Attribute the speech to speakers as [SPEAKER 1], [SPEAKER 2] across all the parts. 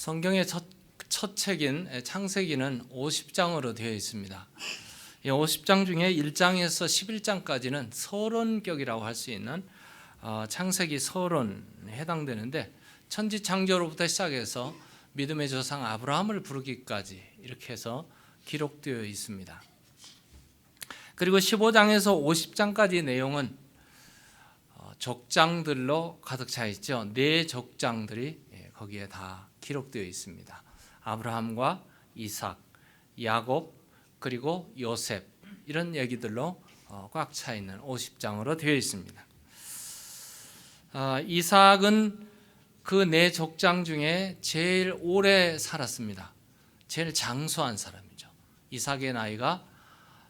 [SPEAKER 1] 성경의 첫 책인 창세기는 50장으로 되어 있습니다. 이 50장 중에 1장에서 11장까지는 서론격이라고 할 수 있는 창세기 서론에 해당되는데, 천지창조로부터 시작해서 믿음의 조상 아브라함을 부르기까지 이렇게 해서 기록되어 있습니다. 그리고 15장에서 50장까지 내용은 족장들로 가득 차 있죠. 네 족장들이 거기에 다 기록되어 있습니다. 아브라함과 이삭, 야곱, 그리고 요셉, 이런 얘기들로 꽉 차 있는 50장으로 되어 있습니다. 이삭은 그 네 족장 중에 제일 오래 살았습니다. 제일 장수한 사람이죠. 이삭의 나이가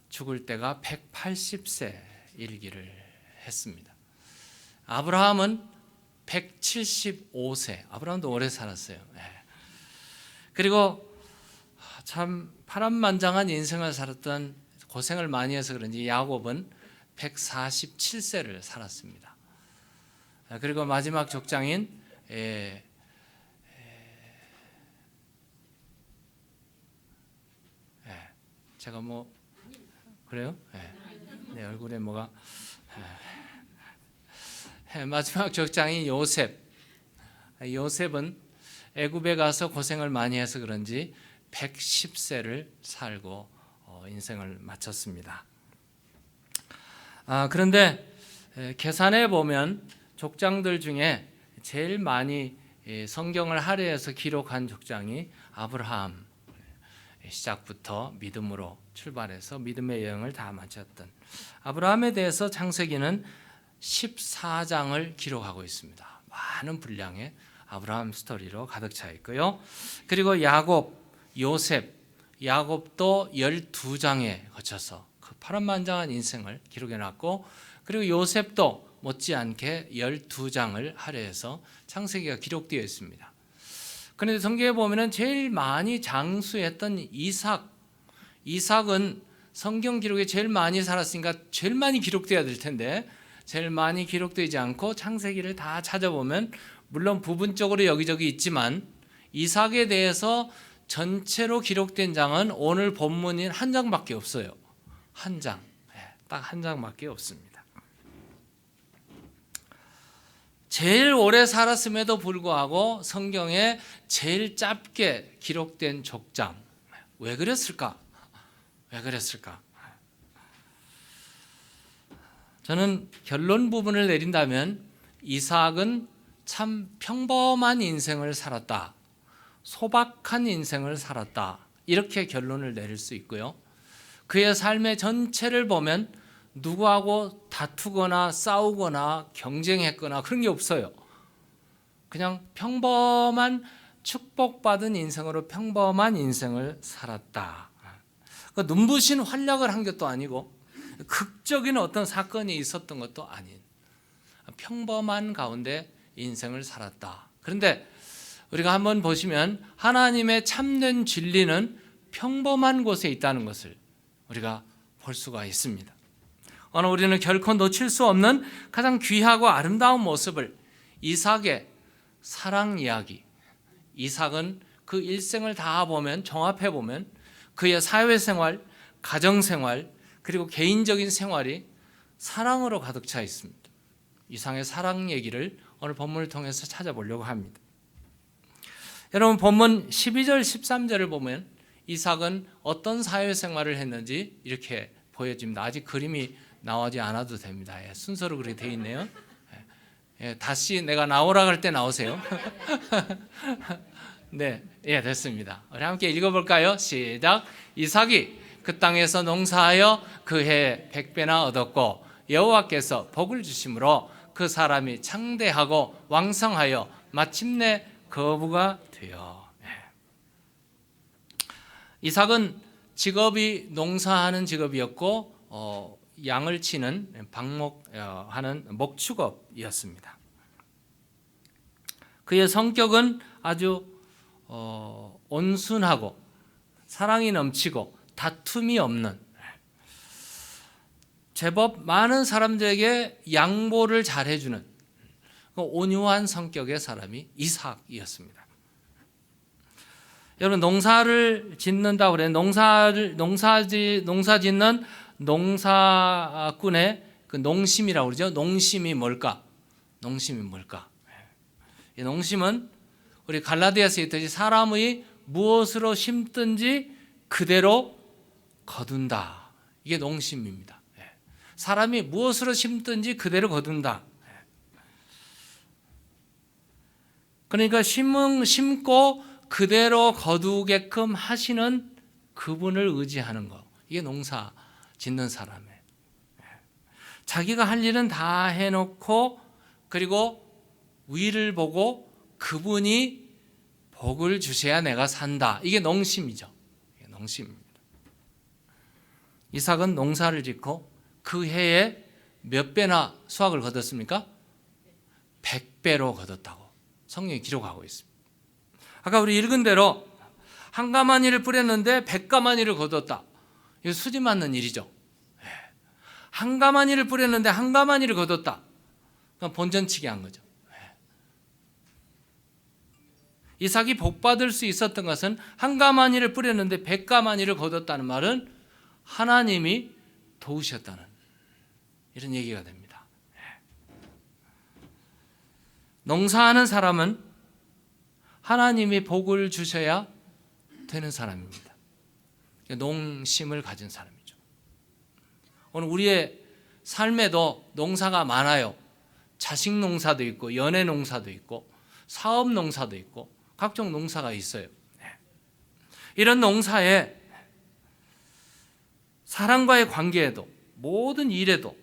[SPEAKER 1] 죽을 때가 180세 일기를 했습니다. 아브라함은 175세, 아브라함도 오래 살았어요. 그리고 참 파란만장한 인생을 살았던, 고생을 많이 해서 그런지 야곱은 147세를 살았습니다. 그리고 마지막 족장인 제가 뭐 그래요? 내 얼굴에 뭐가 마지막 족장인 요셉은 애굽에 가서 고생을 많이 해서 그런지 110세를 살고 인생을 마쳤습니다. 그런데 계산해 보면 족장들 중에 제일 많이 성경을 할애해서 기록한 족장이 아브라함, 시작부터 믿음으로 출발해서 믿음의 여행을 다 마쳤던 아브라함에 대해서 창세기는 14장을 기록하고 있습니다. 많은 분량의 아브라함 스토리로 가득 차 있고요. 그리고 야곱, 요셉, 야곱도 12장에 거쳐서 그 파란만장한 인생을 기록해 놨고, 그리고 요셉도 못지않게 12장을 할애해서 창세기가 기록되어 있습니다. 그런데 성경에 보면 제일 많이 장수했던 이삭은 성경 기록에 제일 많이 살았으니까 제일 많이 기록돼야 될 텐데 제일 많이 기록되지 않고, 창세기를 다 찾아보면 물론 부분적으로 여기저기 있지만 이삭에 대해서 전체로 기록된 장은 오늘 본문인 한 장밖에 없어요. 한 장, 딱 한 장밖에 없습니다. 제일 오래 살았음에도 불구하고 성경에 제일 짧게 기록된 족장, 왜 그랬을까? 저는 결론 부분을 내린다면 이삭은 참 평범한 인생을 살았다, 소박한 인생을 살았다, 이렇게 결론을 내릴 수 있고요. 그의 삶의 전체를 보면 누구하고 다투거나 싸우거나 경쟁했거나 그런 게 없어요. 그냥 평범한 축복받은 인생으로 평범한 인생을 살았다. 눈부신 활약을 한 것도 아니고 극적인 어떤 사건이 있었던 것도 아닌 평범한 가운데 인생을 살았다. 그런데 우리가 한번 보시면 하나님의 참된 진리는 평범한 곳에 있다는 것을 우리가 볼 수가 있습니다. 오늘 우리는 결코 놓칠 수 없는 가장 귀하고 아름다운 모습을, 이삭의 사랑 이야기. 이삭은 그 일생을 다 보면, 종합해 보면 그의 사회생활, 가정생활, 그리고 개인적인 생활이 사랑으로 가득 차 있습니다. 이삭의 사랑 얘기를 오늘 본문을 통해서 찾아보려고 합니다. 여러분, 본문 12절 13절을 보면 이삭은 어떤 사회생활을 했는지 이렇게 보여집니다. 아직 그림이 나오지 않아도 됩니다. 순서로 그렇게 되어 있네요. 다시 내가 나오라 할 때 나오세요. 네, 됐습니다. 우리 함께 읽어볼까요? 시작. 이삭이 그 땅에서 농사하여 그 해 100배나 얻었고 여호와께서 복을 주심으로 그 사람이 창대하고 왕성하여 마침내 거부가 되어. 이삭은 직업이 농사하는 직업이었고 양을 치는 방목하는 목축업이었습니다. 그의 성격은 아주 온순하고 사랑이 넘치고 다툼이 없는, 제법 많은 사람들에게 양보를 잘해주는 온유한 성격의 사람이 이삭이었습니다. 여러분 농사를 짓는다고 그래. 농사 짓는 농사꾼의 그 농심이라고 그러죠. 농심이 뭘까? 농심이 뭘까? 이 농심은 우리 갈라디아서에 있듯이 사람의 무엇으로 심든지 그대로 거둔다. 이게 농심입니다. 사람이 무엇으로 심든지 그대로 거둔다. 그러니까 심고 그대로 거두게끔 하시는 그분을 의지하는 거. 이게 농사 짓는 사람의. 자기가 할 일은 다 해놓고 그리고 위를 보고 그분이 복을 주셔야 내가 산다. 이게 농심이죠. 이게 농심입니다. 이삭은 농사를 짓고 그 해에 몇 배나 수확을 거뒀습니까? 100배로 거뒀다고 성경이 기록하고 있습니다. 아까 우리 읽은 대로 한 가마니를 뿌렸는데 100가마니를 거뒀다. 이거 수지 맞는 일이죠. 한 가마니를 뿌렸는데 한 가마니를 거뒀다. 그럼 본전치기 한 거죠. 이삭이 복받을 수 있었던 것은 한 가마니를 뿌렸는데 100가마니를 거뒀다는 말은 하나님이 도우셨다는 이런 얘기가 됩니다. 농사하는 사람은 하나님이 복을 주셔야 되는 사람입니다. 농심을 가진 사람이죠. 오늘 우리의 삶에도 농사가 많아요. 자식 농사도 있고 연애 농사도 있고 사업 농사도 있고 각종 농사가 있어요. 이런 농사에 사람과의 관계에도 모든 일에도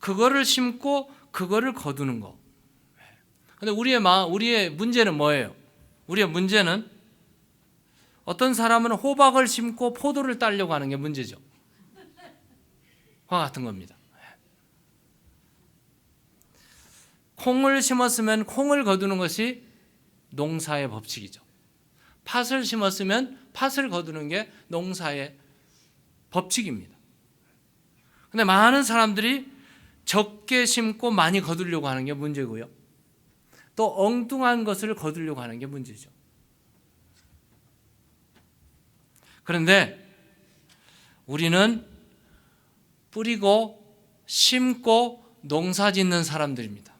[SPEAKER 1] 그거를 심고 그거를 거두는 거. 근데 우리의 문제는 뭐예요? 우리의 문제는 어떤 사람은 호박을 심고 포도를 따려고 하는 게 문제죠. 그와 같은 겁니다. 콩을 심었으면 콩을 거두는 것이 농사의 법칙이죠. 팥을 심었으면 팥을 거두는 게 농사의 법칙입니다. 근데 많은 사람들이 적게 심고 많이 거두려고 하는 게 문제고요. 또 엉뚱한 것을 거두려고 하는 게 문제죠. 그런데 우리는 뿌리고 심고 농사 짓는 사람들입니다.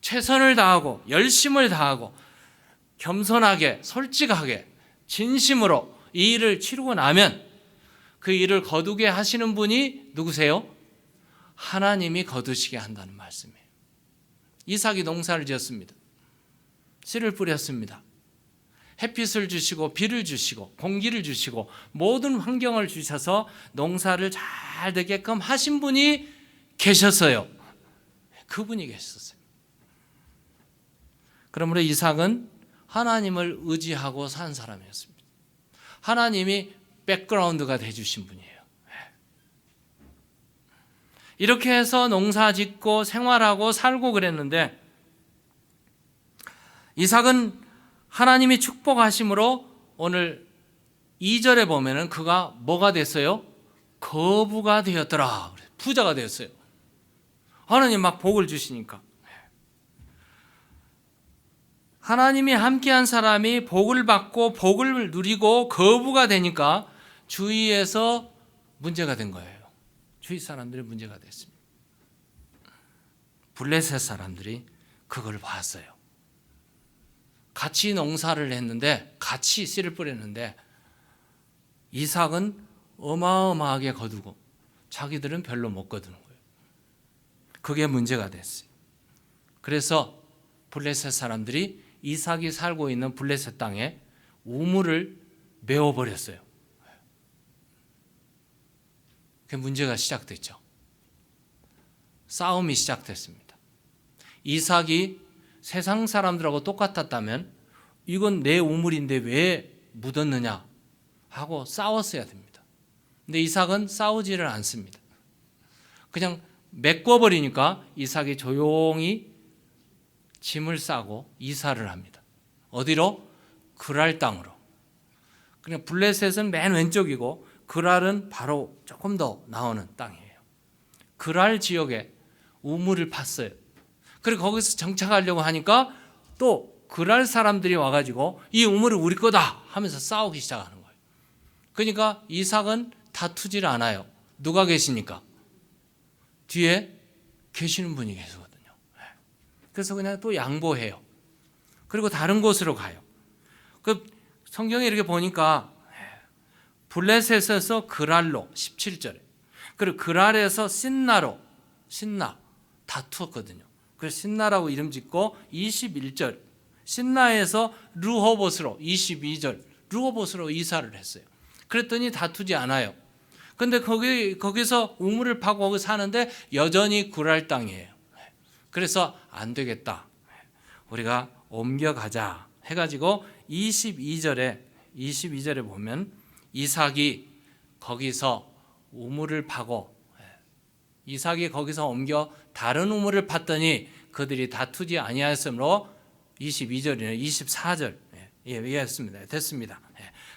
[SPEAKER 1] 최선을 다하고 열심을 다하고 겸손하게 솔직하게 진심으로 이 일을 치르고 나면 그 일을 거두게 하시는 분이 누구세요? 하나님이 거두시게 한다는 말씀이에요. 이삭이 농사를 지었습니다. 씨를 뿌렸습니다. 햇빛을 주시고 비를 주시고 공기를 주시고 모든 환경을 주셔서 농사를 잘 되게끔 하신 분이 계셨어요. 그분이 계셨어요. 그러므로 이삭은 하나님을 의지하고 산 사람이었습니다. 하나님이 백그라운드가 되어주신 분이에요. 이렇게 해서 농사 짓고 생활하고 살고 그랬는데 이삭은 하나님이 축복하심으로 오늘 2절에 보면은 그가 뭐가 됐어요? 거부가 되었더라. 부자가 되었어요. 하나님 막 복을 주시니까. 하나님이 함께한 사람이 복을 받고 복을 누리고 거부가 되니까 주위에서 문제가 된 거예요. 주위 사람들이 문제가 됐습니다. 블레셋 사람들이 그걸 봤어요. 같이 농사를 했는데 같이 씨를 뿌렸는데 이삭은 어마어마하게 거두고 자기들은 별로 못 거두는 거예요. 그게 문제가 됐어요. 그래서 블레셋 사람들이 이삭이 살고 있는 블레셋 땅에 우물을 메워버렸어요. 그 문제가 시작됐죠. 싸움이 시작됐습니다. 이삭이 세상 사람들하고 똑같았다면 이건 내 우물인데 왜 묻었느냐 하고 싸웠어야 됩니다. 근데 이삭은 싸우지를 않습니다. 그냥 메꿔버리니까 이삭이 조용히 짐을 싸고 이사를 합니다. 어디로? 그랄 땅으로. 그냥 블레셋은 맨 왼쪽이고 그랄은 바로 조금 더 나오는 땅이에요. 그랄 지역에 우물을 팠어요. 그리고 거기서 정착하려고 하니까 또 그랄 사람들이 와가지고 이 우물은 우리 거다 하면서 싸우기 시작하는 거예요. 그러니까 이삭은 다투질 않아요. 누가 계시니까? 뒤에 계시는 분이 계시거든요. 그래서 그냥 또 양보해요. 그리고 다른 곳으로 가요. 그 성경에 이렇게 보니까 블레셋에서 그랄로 17절에, 그리고 그랄에서 신나로, 신나 다투었거든요. 그래서 신나라고 이름 짓고 21절 신나에서 르호봇으로 22절 르호봇으로 이사를 했어요. 그랬더니 다투지 않아요. 근데 거기서 우물을 파고 거기 사는데 여전히 그랄 땅이에요. 그래서 안 되겠다, 우리가 옮겨가자 해가지고 22절에 보면 이삭이 거기서 우물을 파고, 이삭이 거기서 옮겨 다른 우물을 팠더니 그들이 다투지 아니하였으므로 22절이나 24절 이해했습니다. 됐습니다.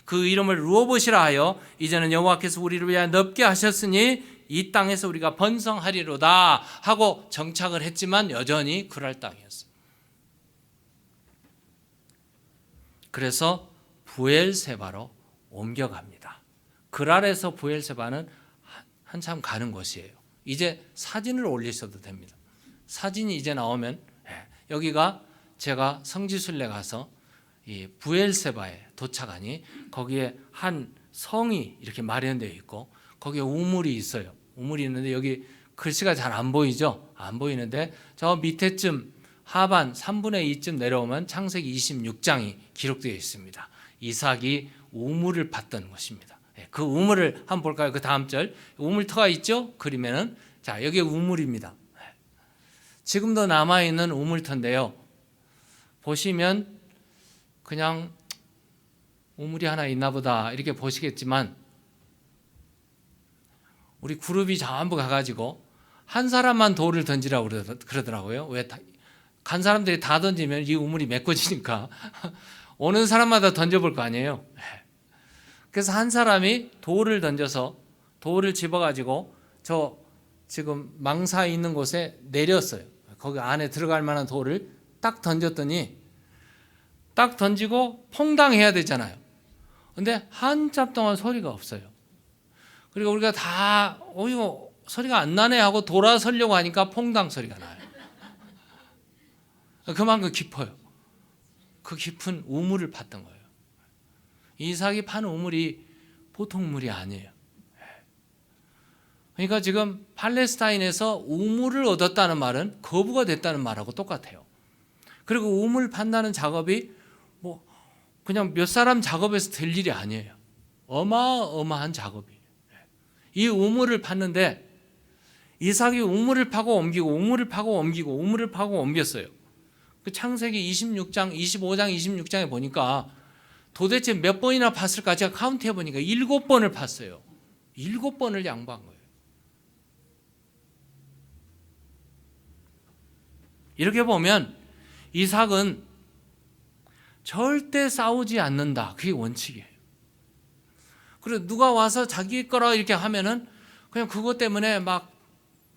[SPEAKER 1] 그 이름을 르호봇이라 하여 이제는 여호와께서 우리를 위하여 넓게 하셨으니 이 땅에서 우리가 번성하리로다 하고 정착을 했지만 여전히 그랄 땅이었어요. 그래서 부엘세바로 옮겨갑니다. 그랄에서 부엘세바는 한참 가는 곳이에요. 이제 사진을 올리셔도 됩니다. 사진이 이제 나오면, 여기가 제가 성지순례 가서 이 부엘세바에 도착하니 거기에 한 성이 이렇게 마련되어 있고 거기에 우물이 있어요. 우물이 있는데 여기 글씨가 잘 안 보이죠? 안 보이는데 저 밑에쯤 하반 3분의 2쯤 내려오면 창세기 26장이 기록되어 있습니다. 이삭이 우물을 팠던 것입니다. 그 우물을 한번 볼까요? 그 다음 절 우물터가 있죠? 그림에는. 자, 여기 우물입니다. 지금도 남아있는 우물터인데요. 보시면 그냥 우물이 하나 있나 보다 이렇게 보시겠지만 우리 그룹이 전부 가가지고 한 사람만 돌을 던지라고 그러더라고요. 왜? 간 사람들이 다 던지면 이 우물이 메꿔지니까 오는 사람마다 던져볼 거 아니에요. 그래서 한 사람이 돌을 던져서 돌을 집어가지고 저 지금 망사에 있는 곳에 내렸어요. 거기 안에 들어갈 만한 돌을 딱 던졌더니 딱 던지고 퐁당해야 되잖아요. 근데 한참 동안 소리가 없어요. 그리고 우리가 다 이거 소리가 안 나네 하고 돌아서려고 하니까 퐁당 소리가 나요. 그만큼 깊어요. 그 깊은 우물을 팠던 거예요. 이삭이 판 우물이 보통 물이 아니에요. 그러니까 지금 팔레스타인에서 우물을 얻었다는 말은 거부가 됐다는 말하고 똑같아요. 그리고 우물 판다는 작업이 뭐 그냥 몇 사람 작업에서 될 일이 아니에요. 어마어마한 작업이에요. 이 우물을 팠는데 이삭이 우물을 파고 옮기고 우물을 파고 옮기고 우물을 파고 옮겼어요. 그 창세기 26장, 25장, 26장에 보니까 도대체 몇 번이나 팠을까? 제가 카운트 해보니까 7번을 팠어요. 7번을 양보한 거예요. 이렇게 보면 이삭은 절대 싸우지 않는다. 그게 원칙이에요. 그리고 누가 와서 자기 거라 이렇게 하면은 그냥 그것 때문에 막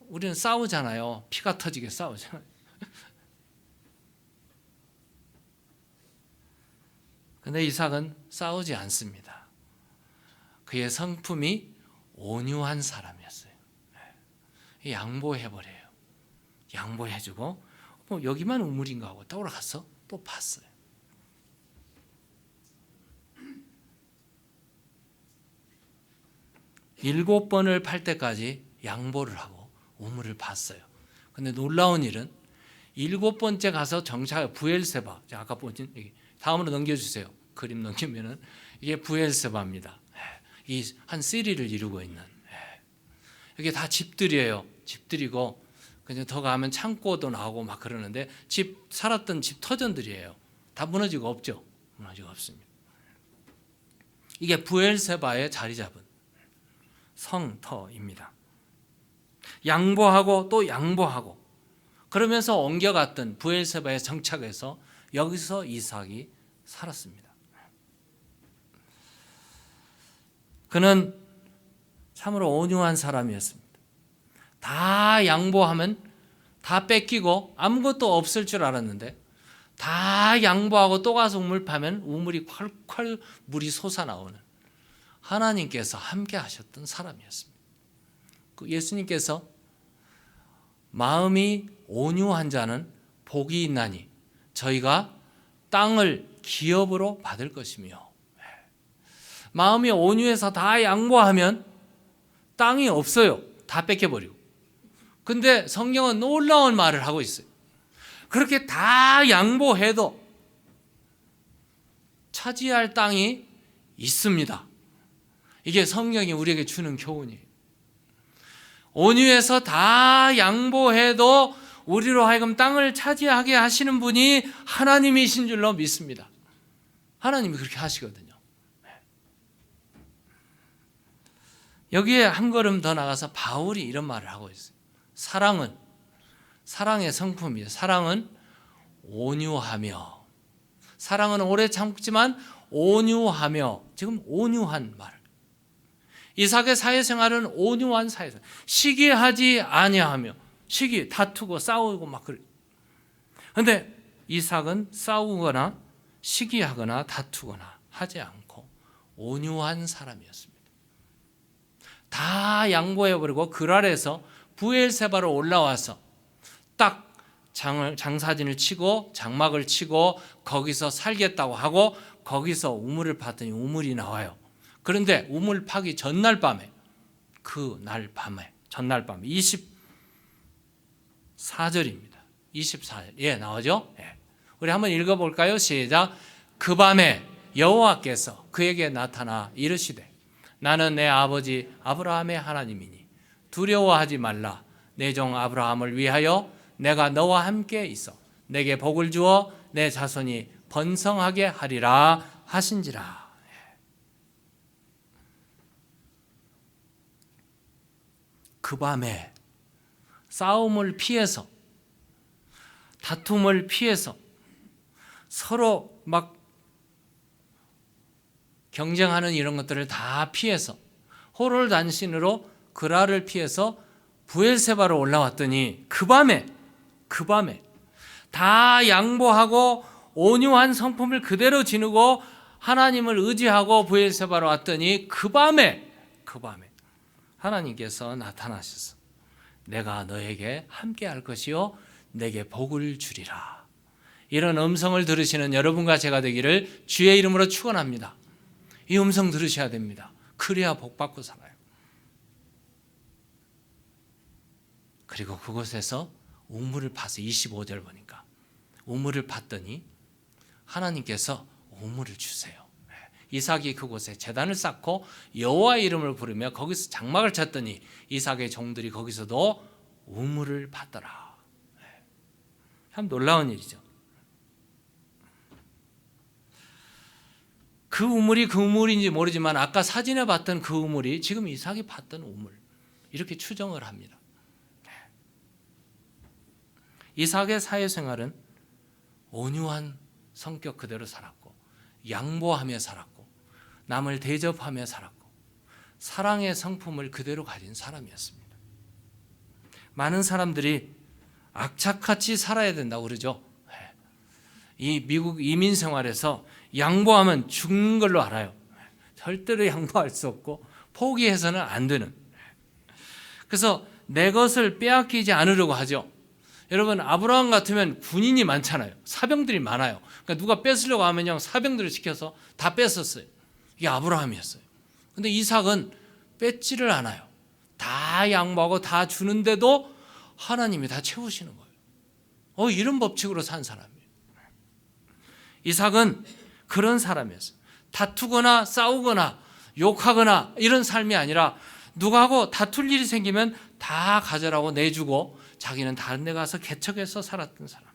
[SPEAKER 1] 우리는 싸우잖아요. 피가 터지게 싸우잖아요. 근데 이삭은 싸우지 않습니다. 그의 성품이 온유한 사람이었어요. 양보해버려요. 양보해주고 뭐 여기만 우물인가 하고 돌아가서 또 봤어요. 일곱 번을 팔 때까지 양보를 하고 우물을 봤어요. 근데 놀라운 일은 7번째 가서 정착 부엘세바. 아까 보신 다음으로 넘겨주세요. 그림 넘기면은 이게 부엘세바입니다. 이 한 시리를 이루고 있는. 이게 다 집들이에요. 집들이고 그냥 더 가면 창고도 나오고 막 그러는데 집 살았던 집 터전들이에요. 다 무너지고 없죠. 무너지고 없습니다. 이게 부엘세바에 자리 잡은 성터입니다. 양보하고 또 양보하고 그러면서 옮겨갔던 부엘세바에 정착해서 여기서 이삭이 살았습니다. 그는 참으로 온유한 사람이었습니다. 다 양보하면 다 뺏기고 아무것도 없을 줄 알았는데 다 양보하고 또 가서 우물 파면 우물이 콸콸 물이 솟아나오는 하나님께서 함께 하셨던 사람이었습니다. 예수님께서 마음이 온유한 자는 복이 있나니 저희가 땅을 기업으로 받을 것이며, 마음이 온유해서 다 양보하면 땅이 없어요. 다 뺏겨버리고. 근데 성경은 놀라운 말을 하고 있어요. 그렇게 다 양보해도 차지할 땅이 있습니다. 이게 성경이 우리에게 주는 교훈이에요. 온유해서 다 양보해도 우리로 하여금 땅을 차지하게 하시는 분이 하나님이신 줄로 믿습니다. 하나님이 그렇게 하시거든요. 여기에 한 걸음 더 나가서 바울이 이런 말을 하고 있어요. 사랑의 성품이에요. 사랑은 온유하며, 사랑은 오래 참지만 온유하며, 지금 온유한 말. 이삭의 사회생활은 온유한 사회생활. 시기하지 아니하며, 다투고 싸우고 막 그래. 그런데 이삭은 싸우거나 시기하거나 다투거나 하지 않고 온유한 사람이었습니다. 다 양보해버리고 그랄에서 브엘세바로 올라와서 딱 장사진을 치고 장막을 치고 거기서 살겠다고 하고 거기서 우물을 팠더니 우물이 나와요. 그런데 우물 파기 전날 밤에, 전날 밤에 24절입니다. 24절. 예, 나오죠? 예. 우리 한번 읽어볼까요? 시작. 그 밤에 여호와께서 그에게 나타나 이르시되 나는 내 아버지 아브라함의 하나님이니 두려워하지 말라. 내 종 아브라함을 위하여 내가 너와 함께 있어 내게 복을 주어 내 자손이 번성하게 하리라 하신지라. 그 밤에 싸움을 피해서, 다툼을 피해서, 서로 막 경쟁하는 이런 것들을 다 피해서 호롤단신으로 그랄을 피해서 브엘세바로 올라왔더니 그 밤에 다 양보하고 온유한 성품을 그대로 지니고 하나님을 의지하고 브엘세바로 왔더니 그 밤에 하나님께서 나타나셔서 내가 너에게 함께 할 것이요 내게 복을 주리라. 이런 음성을 들으시는 여러분과 제가 되기를 주의 이름으로 축원합니다. 이 음성 들으셔야 됩니다. 그래야 복받고 살아요. 그리고 그곳에서 우물을 파서 25절 보니까 우물을 팠더니 하나님께서 우물을 주세요. 이삭이 그곳에 제단을 쌓고 여호와의 이름을 부르며 거기서 장막을 쳤더니 이삭의 종들이 거기서도 우물을 팠더라. 참 놀라운 일이죠. 그 우물인지 모르지만 아까 사진에 봤던 그 우물이 지금 이삭이 팠던 우물, 이렇게 추정을 합니다. 이삭의 사회생활은 온유한 성격 그대로 살았고 양보하며 살았고 남을 대접하며 살았고 사랑의 성품을 그대로 가진 사람이었습니다. 많은 사람들이 악착같이 살아야 된다고 그러죠. 이 미국 이민 생활에서 양보하면 죽는 걸로 알아요. 절대로 양보할 수 없고 포기해서는 안 되는. 그래서 내 것을 빼앗기지 않으려고 하죠. 여러분, 아브라함 같으면 군인이 많잖아요. 사병들이 많아요. 그러니까 누가 뺏으려고 하면요, 사병들을 시켜서 다 뺏었어요. 이게 아브라함이었어요. 근데 이삭은 뺏지를 않아요. 다 양보하고 다 주는데도 하나님이 다 채우시는 거예요. 이런 법칙으로 산 사람이에요. 이삭은 그런 사람이었어요. 다투거나 싸우거나 욕하거나 이런 삶이 아니라 누구하고 다툴 일이 생기면 다 가져라고 내주고 자기는 다른 데 가서 개척해서 살았던 사람.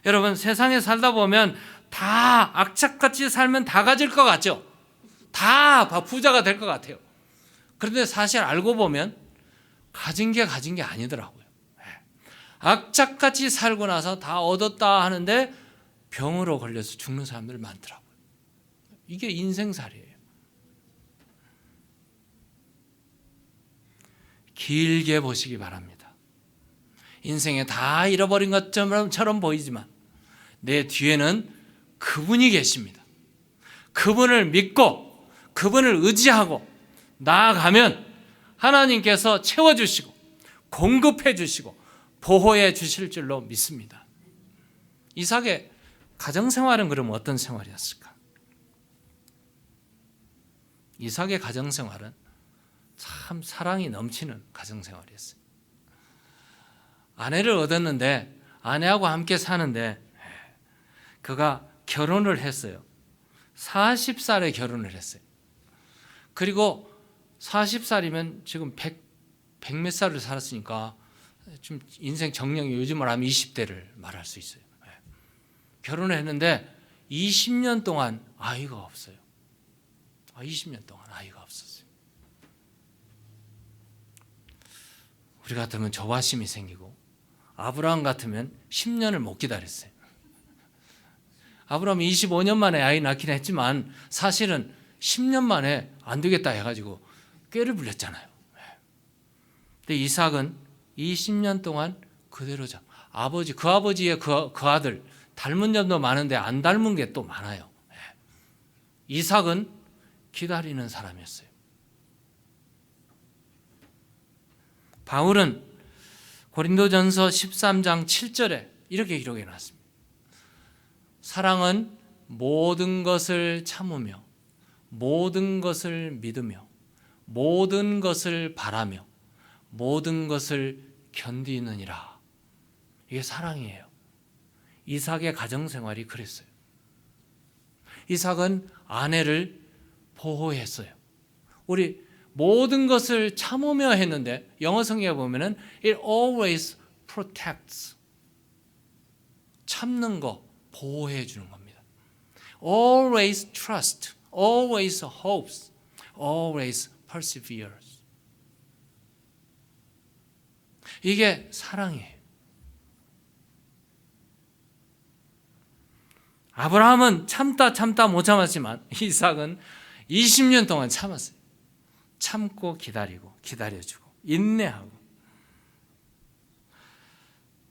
[SPEAKER 1] 여러분, 세상에 살다 보면 다 악착같이 살면 다 가질 것 같죠? 다 부자가 될 것 같아요. 그런데 사실 알고 보면 가진 게 아니더라고요. 악착같이 살고 나서 다 얻었다 하는데 병으로 걸려서 죽는 사람들 많더라고요. 이게 인생살이에요. 길게 보시기 바랍니다. 인생에 다 잃어버린 것처럼 보이지만 내 뒤에는 그분이 계십니다. 그분을 믿고 그분을 의지하고 나아가면 하나님께서 채워주시고 공급해 주시고 보호해 주실 줄로 믿습니다. 이삭의 가정생활은 그럼 어떤 생활이었을까? 이삭의 가정생활은 참 사랑이 넘치는 가정생활이었어요. 아내를 얻었는데 아내하고 함께 사는데 그가 결혼을 했어요. 40살에 결혼을 했어요. 그리고 40살이면 지금 100 몇 살을 살았으니까 좀 인생 정령이 요즘으로 하면 20대를 말할 수 있어요. 결혼을 했는데 20년 동안 아이가 없어요. 20년 동안 아이가 없었어요. 우리 같으면 조바심이 생기고 아브라함 같으면 10년을 못 기다렸어요. 아브라함이 25년 만에 아이 낳긴 했지만 사실은 10년 만에 안 되겠다 해가지고 꾀를 부렸잖아요. 근데 이삭은 20년 동안 그대로 그 아버지의 그 아들 닮은 점도 많은데 안 닮은 게 또 많아요. 이삭은 기다리는 사람이었어요. 바울은 고린도전서 13장 7절에 이렇게 기록해 놨습니다. 사랑은 모든 것을 참으며 모든 것을 믿으며 모든 것을 바라며 모든 것을 견디느니라. 이게 사랑이에요. 이삭의 가정생활이 그랬어요. 이삭은 아내를 보호했어요. 우리 모든 것을 참으며 했는데 영어 성경에 보면은 it always protects. 참는 거 보호해 주는 겁니다. always trust, always hopes, always perseveres. 이게 사랑이에요. 아브라함은 참다 못 참았지만 이삭은 20년 동안 참았어요. 참고 기다리고 기다려주고 인내하고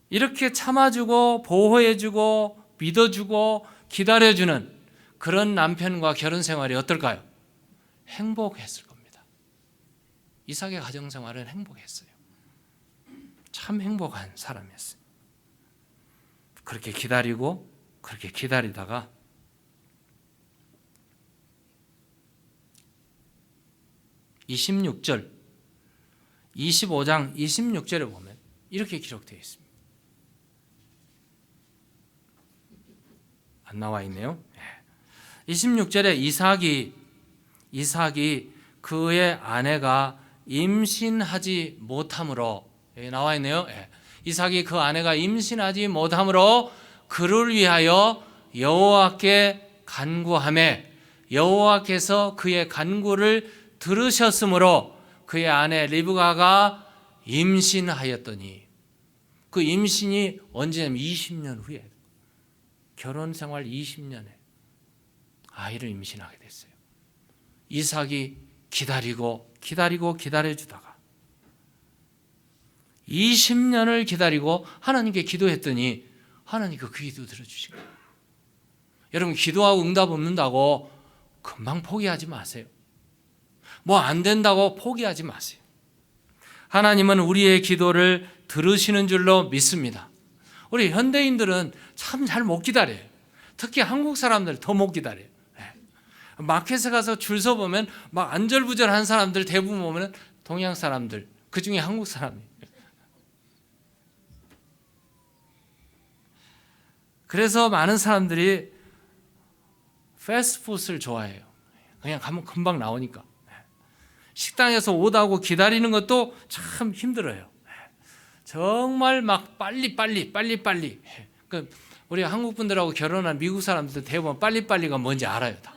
[SPEAKER 1] 이렇게 참아주고 보호해주고 믿어주고 기다려주는 그런 남편과 결혼 생활이 어떨까요? 행복했을 겁니다. 이삭의 가정 생활은 행복했어요. 참 행복한 사람이었어요. 그렇게 기다리고 그렇게 기다리다가 26절 25장 26절에 보면 이렇게 기록되어 있습니다. 안 나와 있네요. 26절에 이삭이 그의 아내가 임신하지 못함으로 여기 나와 있네요. 이삭이 그 아내가 임신하지 못함으로 그를 위하여 여호와께 간구하매 여호와께서 그의 간구를 들으셨으므로 그의 아내 리브가가 임신하였더니 그 임신이 언제냐면 20년 후에 결혼 생활 20년에 아이를 임신하게 됐어요. 이삭이 기다려주다가 20년을 기다리고 하나님께 기도했더니 하나님 그 기도 들어주신 거예요. 여러분 기도하고 응답 없는다고 금방 포기하지 마세요. 뭐 안 된다고 포기하지 마세요. 하나님은 우리의 기도를 들으시는 줄로 믿습니다. 우리 현대인들은 참 잘 못 기다려요. 특히 한국 사람들 더 못 기다려요. 마켓에 가서 줄 서 보면 막 안절부절한 사람들 대부분 보면 동양 사람들, 그 중에 한국 사람이에요. 그래서 많은 사람들이 패스트푸드를 좋아해요. 그냥 가면 금방 나오니까. 식당에서 오다고 기다리는 것도 참 힘들어요. 정말 막 빨리. 우리 한국 분들하고 결혼한 미국 사람들도 대부분 빨리가 뭔지 알아요. 다.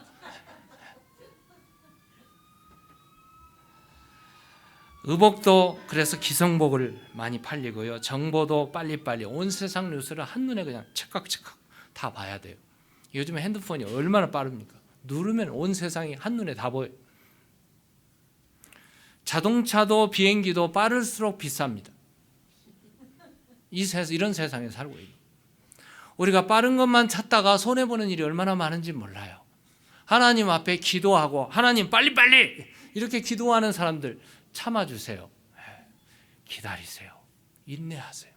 [SPEAKER 1] 의복도 그래서 기성복을 많이 팔리고요. 정보도 빨리 온 세상 뉴스를 한눈에 그냥 찰칵 다 봐야 돼요. 요즘 핸드폰이 얼마나 빠릅니까? 누르면 온 세상이 한눈에 다 보여요. 자동차도 비행기도 빠를수록 비쌉니다. 이런 세상에 살고 있어요. 우리가 빠른 것만 찾다가 손해보는 일이 얼마나 많은지 몰라요. 하나님 앞에 기도하고 하나님 빨리빨리 이렇게 기도하는 사람들 참아주세요. 기다리세요. 인내하세요.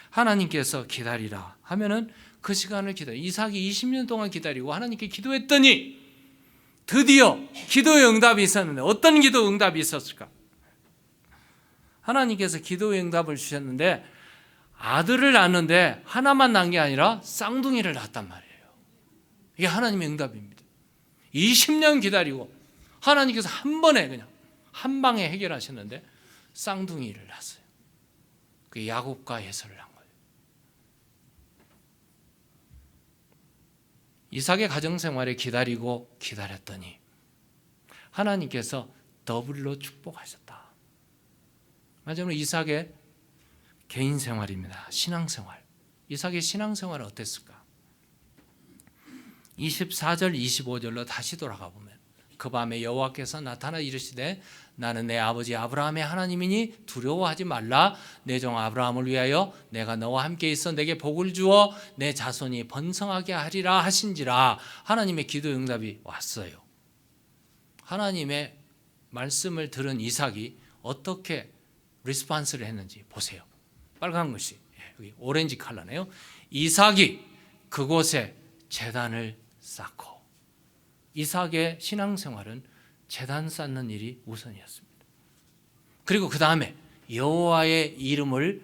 [SPEAKER 1] 하나님께서 기다리라 하면은 그 시간을 기다려. 이삭이 20년 동안 기다리고 하나님께 기도했더니 드디어 기도의 응답이 있었는데 어떤 기도 응답이 있었을까? 하나님께서 기도의 응답을 주셨는데 아들을 낳는데 하나만 낳은 게 아니라 쌍둥이를 낳았단 말이에요. 이게 하나님의 응답입니다. 20년 기다리고 하나님께서 한 번에 그냥 한 방에 해결하셨는데 쌍둥이를 낳았어요. 그게 야곱과 에서를 한 거예요. 이삭의 가정생활에 기다리고 기다렸더니 하나님께서 더블로 축복하셨다. 마지막으로 이삭의 개인생활입니다. 신앙생활. 이삭의 신앙생활은 어땠을까? 24절 25절로 다시 돌아가 보면 그 밤에 여호와께서 나타나 이르시되 나는 내 아버지 아브라함의 하나님이니 두려워하지 말라. 내 종 아브라함을 위하여 내가 너와 함께 있어 내게 복을 주어 내 자손이 번성하게 하리라 하신지라. 하나님의 기도 응답이 왔어요. 하나님의 말씀을 들은 이삭이 어떻게 리스폰스를 했는지 보세요. 빨간 것이 여기 오렌지 컬러네요. 이삭이 그곳에 제단을 쌓고, 이삭의 신앙생활은 제단 쌓는 일이 우선이었습니다. 그리고 그 다음에 여호와의 이름을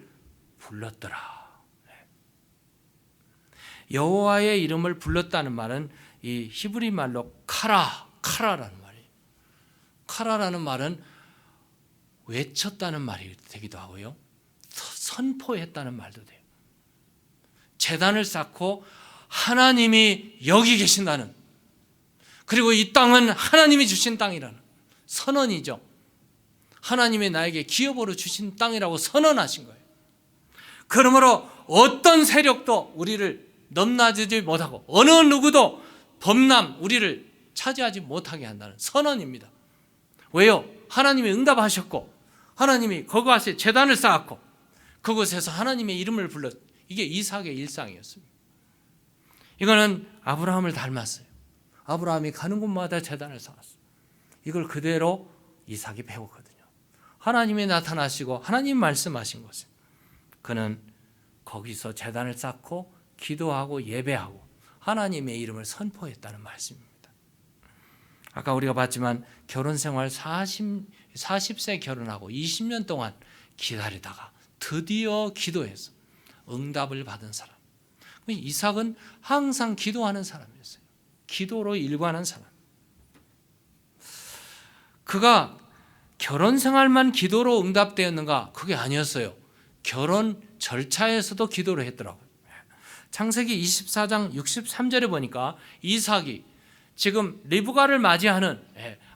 [SPEAKER 1] 불렀더라. 여호와의 이름을 불렀다는 말은 이 히브리 말로 카라라는 말이에요. 카라라는 말은 외쳤다는 말이 되기도 하고요, 선포했다는 말도 돼요. 제단을 쌓고 하나님이 여기 계신다는, 그리고 이 땅은 하나님이 주신 땅이라는 선언이죠. 하나님이 나에게 기업으로 주신 땅이라고 선언하신 거예요. 그러므로 어떤 세력도 우리를 넘나지지 못하고 어느 누구도 범람 우리를 차지하지 못하게 한다는 선언입니다. 왜요? 하나님이 응답하셨고 하나님이 거기에 제단을 쌓았고 그곳에서 하나님의 이름을 불렀. 이게 이삭의 일상이었습니다. 이거는 아브라함을 닮았어요. 아브라함이 가는 곳마다 제단을 쌓았어요. 이걸 그대로 이삭이 배웠거든요. 하나님이 나타나시고 하나님 말씀하신 곳에 그는 거기서 제단을 쌓고 기도하고 예배하고 하나님의 이름을 선포했다는 말씀입니다. 아까 우리가 봤지만 결혼 생활 40세 결혼하고 20년 동안 기다리다가 드디어 기도해서 응답을 받은 사람. 이삭은 항상 기도하는 사람이었어요. 기도로 일관한 사람. 그가 결혼 생활만 기도로 응답되었는가? 그게 아니었어요. 결혼 절차에서도 기도를 했더라고요. 창세기 24장 63절에 보니까 이삭이 지금 리브가를 맞이하는,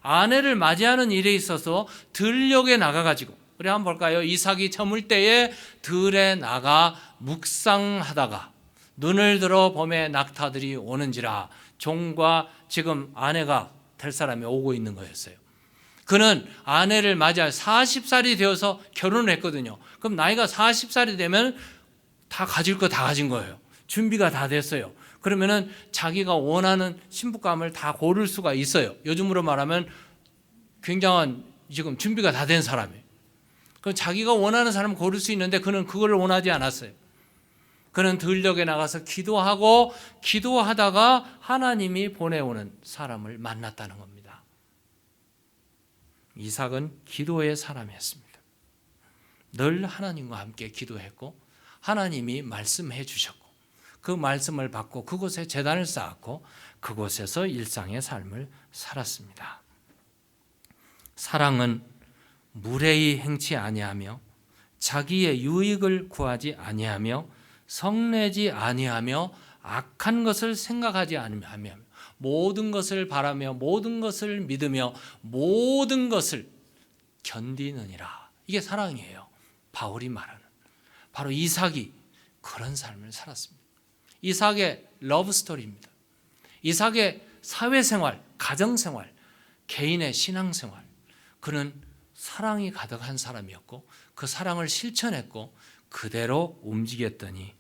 [SPEAKER 1] 아내를 맞이하는 일에 있어서 들녘에 나가가지고, 우리 한번 볼까요? 이삭이 저물 때에 들에 나가 묵상하다가 눈을 들어 봄에 낙타들이 오는지라. 종과 지금 아내가 될 사람이 오고 있는 거였어요. 그는 아내를 맞이할 40살이 되어서 결혼을 했거든요. 그럼 나이가 40살이 되면 다 가질 거 다 가진 거예요. 준비가 다 됐어요. 그러면은 자기가 원하는 신부감을 다 고를 수가 있어요. 요즘으로 말하면 굉장한 지금 준비가 다 된 사람이에요. 그럼 자기가 원하는 사람을 고를 수 있는데 그는 그걸 원하지 않았어요. 그는 들녘에 나가서 기도하고 기도하다가 하나님이 보내오는 사람을 만났다는 겁니다. 이삭은 기도의 사람이었습니다. 늘 하나님과 함께 기도했고 하나님이 말씀해 주셨고 그 말씀을 받고 그곳에 제단을 쌓았고 그곳에서 일상의 삶을 살았습니다. 사랑은 무례히 행치 아니하며 자기의 유익을 구하지 아니하며 성내지 아니하며 악한 것을 생각하지 아니하며 모든 것을 바라며 모든 것을 믿으며 모든 것을 견디느니라. 이게 사랑이에요. 바울이 말하는. 바로 이삭이 그런 삶을 살았습니다. 이삭의 러브 스토리입니다. 이삭의 사회생활, 가정생활, 개인의 신앙생활. 그는 사랑이 가득한 사람이었고 그 사랑을 실천했고 그대로 움직였더니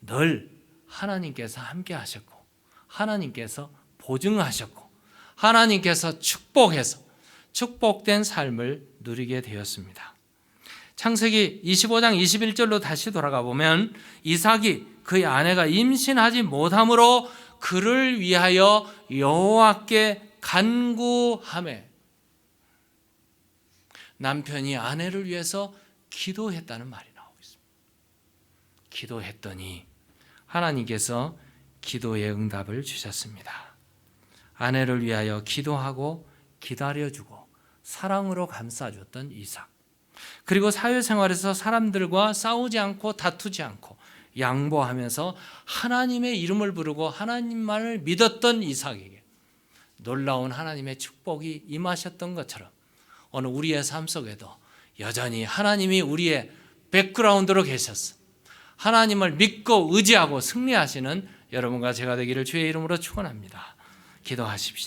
[SPEAKER 1] 늘 하나님께서 함께 하셨고 하나님께서 보증하셨고 하나님께서 축복해서 축복된 삶을 누리게 되었습니다. 창세기 25장 21절로 다시 돌아가 보면 이삭이 그의 아내가 임신하지 못함으로 그를 위하여 여호와께 간구하매 남편이 아내를 위해서 기도했다는 말이 나오고 있습니다. 기도했더니 하나님께서 기도의 응답을 주셨습니다. 아내를 위하여 기도하고 기다려주고 사랑으로 감싸줬던 이삭. 그리고 사회생활에서 사람들과 싸우지 않고 다투지 않고 양보하면서 하나님의 이름을 부르고 하나님만을 믿었던 이삭에게 놀라운 하나님의 축복이 임하셨던 것처럼 오늘 우리의 삶 속에도 여전히 하나님이 우리의 백그라운드로 계셨어. 하나님을 믿고 의지하고 승리하시는 여러분과 제가 되기를 주의 이름으로 축원합니다. 기도하십시다.